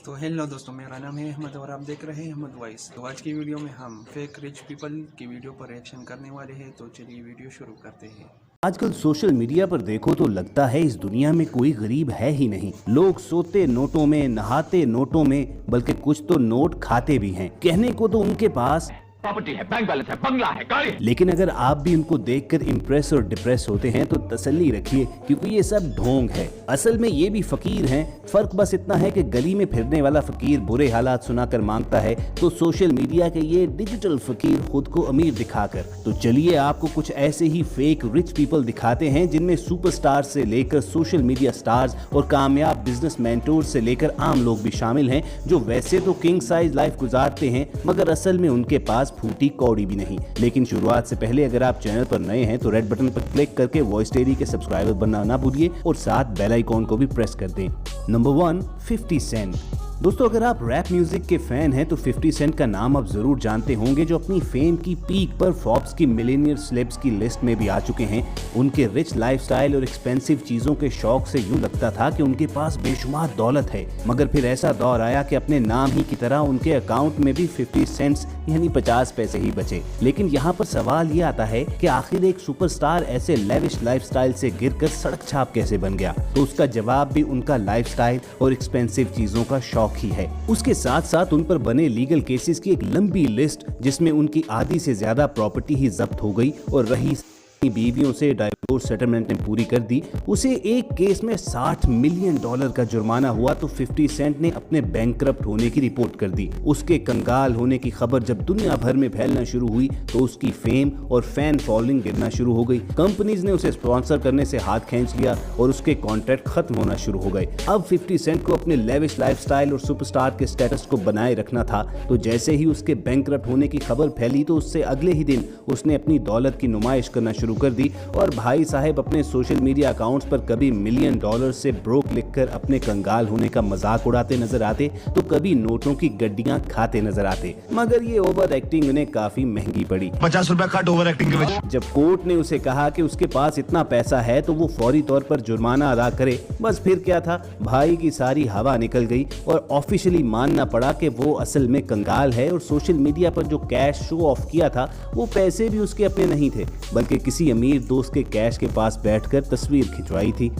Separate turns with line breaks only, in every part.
तो हेलो दोस्तों, मेरा नाम है अहमद और आप देख रहे हैं अहमद वॉइस। तो आज की वीडियो में हम फेक रिच पीपल की वीडियो पर रिएक्शन करने वाले हैं। तो चलिए वीडियो शुरू करते हैं।
आजकल सोशल मीडिया पर देखो तो लगता है इस दुनिया में कोई गरीब है ही नहीं। लोग सोते नोटों में, नहाते नोटों में, बल्कि कुछ तो नोट खाते भी हैं। कहने को तो उनके पास
प्रॉपर्टी है, बैंक बैलेंस है, बंगला है, गाड़ी है।
लेकिन अगर आप भी उनको देखकर इम्प्रेस और डिप्रेस होते हैं तो तसल्ली रखिए, क्योंकि ये सब ढोंग है। असल में ये भी फकीर हैं। फर्क बस इतना है कि गली में फिरने वाला फकीर बुरे हालात सुनाकर मांगता है, तो सोशल मीडिया के ये डिजिटल फकीर खुद को अमीर दिखाकर। तो चलिए आपको कुछ ऐसे ही फेक रिच पीपल दिखाते हैं, जिनमें सुपरस्टार से लेकर सोशल मीडिया स्टार्स और कामयाब बिजनेस मेंटोर से लेकर आम लोग भी शामिल हैं, जो वैसे तो किंग साइज लाइफ गुजारते हैं, मगर असल में उनके पास फूटी कौड़ी भी नहीं। लेकिन शुरुआत से पहले अगर आप चैनल पर नए हैं तो रेड बटन पर क्लिक करके वॉइस डेयरी के सब्सक्राइबर बनना ना भूलिए और साथ बेल आइकॉन को भी प्रेस कर दें। Number 1, 50 cent. दोस्तों, अगर आप रैप म्यूजिक के फैन हैं तो 50 सेंट का नाम आप जरूर जानते होंगे, जो अपनी फेम की पीक पर फोर्ब्स की मिलियनियर सेलेब्स की लिस्ट में भी आ चुके हैं। उनके रिच लाइफस्टाइल और एक्सपेंसिव चीजों के शौक से यूं लगता था कि उनके पास बेशुमार दौलत है, मगर फिर ऐसा दौर आया कि अपने नाम ही की तरह उनके अकाउंट में भी 50 सेंट्स यानी 50 पैसे ही बचे। लेकिन यहाँ पर सवाल ये आता है कि आखिर एक सुपरस्टार ऐसे लेविश लाइफस्टाइल से गिरकर सड़क छाप कैसे बन गया? तो उसका जवाब भी उनका लाइफस्टाइल और एक्सपेंसिव चीजों का शौक ही है। उसके साथ साथ उन पर बने लीगल केसेस की एक लंबी लिस्ट, जिसमें उनकी आधी से ज्यादा प्रॉपर्टी ही जब्त हो गई और रही बीवियों से डाइवोर्स सेटलमेंट ने पूरी कर दी। उसे एक केस में $60 मिलियन का जुर्माना हुआ तो 50 सेंट ने अपने बैंकरप्ट होने की रिपोर्ट कर दी। उसके कंगाल होने की खबर जब दुनिया भर में फैलना शुरू हुई तो उसकी फेम और फैन फॉलोइंग गिरना शुरू हो गई। कंपनीज ने उसे स्पॉन्सर करने से हाथ खींच लिया और उसके कॉन्ट्रैक्ट खत्म होना शुरू हो गए। अब 50 सेंट को अपने लेविश लाइफस्टाइल और सुपरस्टार के स्टेटस को बनाए रखना था, तो जैसे ही उसके बैंकरप्ट होने की खबर फैली तो उससे अगले ही दिन उसने अपनी दौलत की नुमाइश करना शुरू कर दी। और भाई साहब अपने सोशल मीडिया अकाउंट्स पर कभी $1 मिलियन से ब्रोक लिखकर अपने कंगाल होने का मजाक उड़ाते नजर आते, तो कभी नोटों की गड्डियां खाते नजर आते। मगर ये ओवर एक्टिंग उन्हें काफी महंगी पड़ी।
50 रुपए कट ओवर एक्टिंग के वजह।
जब कोर्ट ने उसे कहा कि उसके पास इतना पैसा है तो वो फौरी तौर पर जुर्माना अदा करे, बस फिर क्या था, भाई की सारी हवा निकल गई और ऑफिशियली मानना पड़ा कि वो असल में कंगाल है और सोशल मीडिया पर जो कैश शो ऑफ किया था वो पैसे भी उसके अपने नहीं थे, बल्कि किसी अमीर दोस्त के कैश के पास बैठकर तस्वीर खिंचवाई थी।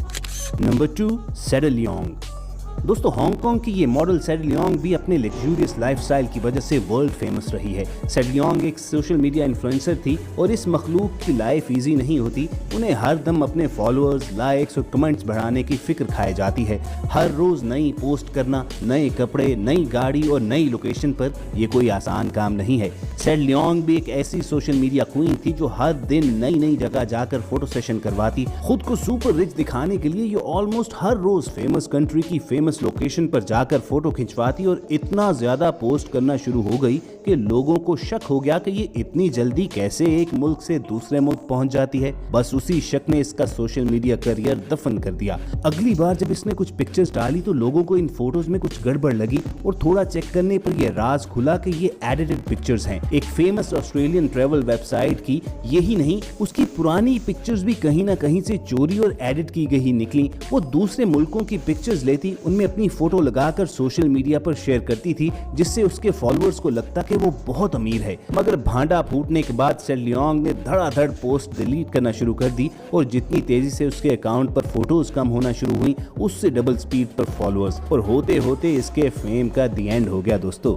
Number 2, saddle Leong. दोस्तों, हांगकांग की ये मॉडल सेडल लियोंग भी अपने लग्जूरियस लाइफस्टाइल की वजह से वर्ल्ड फेमस रही है। सेडल लियोंग एक सोशल मीडिया इन्फ्लुएंसर थी और इस मखलूक की लाइफ इजी नहीं होती। उन्हें हर दम अपने फॉलोअर्स, लाइक्स और कमेंट्स बढ़ाने की फिक्र खाई जाती है। हर रोज नई पोस्ट करना, नए कपड़े, नई गाड़ी और नई लोकेशन पर, यह कोई आसान काम नहीं है। सेडल लियोंग भी एक ऐसी सोशल मीडिया क्वीन थी जो हर दिन नई नई जगह जाकर फोटो सेशन करवाती। खुद को सुपर रिच दिखाने के लिए ये ऑलमोस्ट हर रोज फेमस कंट्री की फेमस लोकेशन पर जाकर फोटो खिंचवाती और इतना ज्यादा पोस्ट करना शुरू हो गई कि लोगों को शक हो गया कि ये इतनी जल्दी कैसे एक मुल्क से दूसरे मुल्क पहुंच जाती है। बस उसी शक ने इसका सोशल मीडिया करियर दफन कर दिया। अगली बार जब इसने कुछ पिक्चर्स डाली तो लोगों को इन फोटोज में कुछ गड़बड़ लगी और थोड़ा चेक करने पर यह राज खुला कि ये एडिटेड पिक्चर्स हैं। एक फेमस ऑस्ट्रेलियन ट्रैवल वेबसाइट की, यही नहीं उसकी पुरानी पिक्चर्स भी कहीं ना कहीं से चोरी और एडिट की गई निकली। वो दूसरे मुल्कों की पिक्चर्स लेती, उनमें अपनी फोटो लगाकर सोशल मीडिया पर शेयर करती थी, जिससे उसके फॉलोअर्स को लगता कि वो बहुत अमीर है। मगर भांडा फूटने के बाद सेडल लियोंग ने धड़ाधड़ पोस्ट डिलीट करना शुरू कर दी और जितनी तेजी से उसके अकाउंट पर फोटोज कम होना शुरू हुई, उससे डबल स्पीड पर फॉलोअर्स, और होते होते इसके फेम का दी एंड हो गया दोस्तों।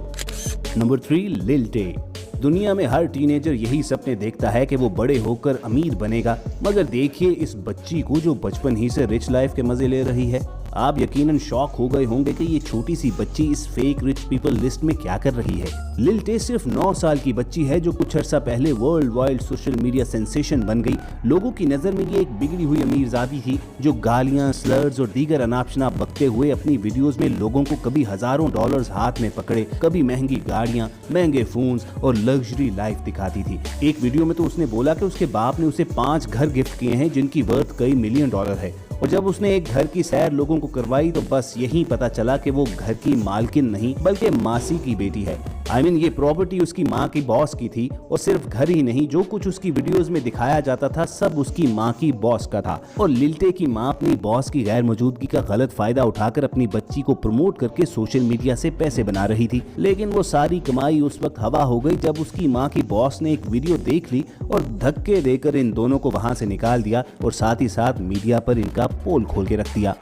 नंबर 3, लिल टे। दुनिया में हर टीनेजर यही सपने देखता है कि वो बड़े होकर अमीर बनेगा, मगर देखिए इस बच्ची को जो बचपन ही से रिच लाइफ के मजे ले रही है। आप यकीनन शॉक हो गए होंगे कि ये छोटी सी बच्ची इस फेक रिच पीपल लिस्ट में क्या कर रही है। लिल टे सिर्फ 9 साल की बच्ची है जो कुछ अर्सा पहले world wide social media sensation बन गई। लोगों की नजर में ये एक बिगड़ी हुई अमीरजादी थी जो गालियां, स्लर्स और दीगर अनाप-शनाप बकते हुए अपनी वीडियोस में लोगों को कभी हजारों डॉलर्स हाथ में पकड़े, कभी महंगी गाड़ियां, महंगे फोन्स और लग्जरी लाइफ दिखाती थी। एक वीडियो में तो उसने बोला कि उसके बाप ने उसे 5 घर गिफ्ट किए हैं जिनकी वर्थ कई $1 मिलियन है। और जब उसने एक घर की सैर लोगों को करवाई तो बस यही पता चला कि वो घर की मालकिन नहीं बल्कि मासी की बेटी है। ये प्रॉपर्टी उसकी माँ की बॉस की थी और सिर्फ घर ही नहीं, जो कुछ उसकी वीडियोस में दिखाया जाता था सब उसकी माँ की बॉस का था। और लिल्टे की माँ अपनी बॉस की गैर मौजूदगी का गलत फायदा उठाकर अपनी बच्ची को प्रमोट करके सोशल मीडिया से पैसे बना रही थी। लेकिन वो सारी कमाई उस वक्त हवा हो गई जब उसकी माँ की बॉस ने एक वीडियो देख ली और धक्के देकर इन दोनों को वहां से निकाल दिया और साथ ही साथ मीडिया पर इनका पोल खोल के रख दिया।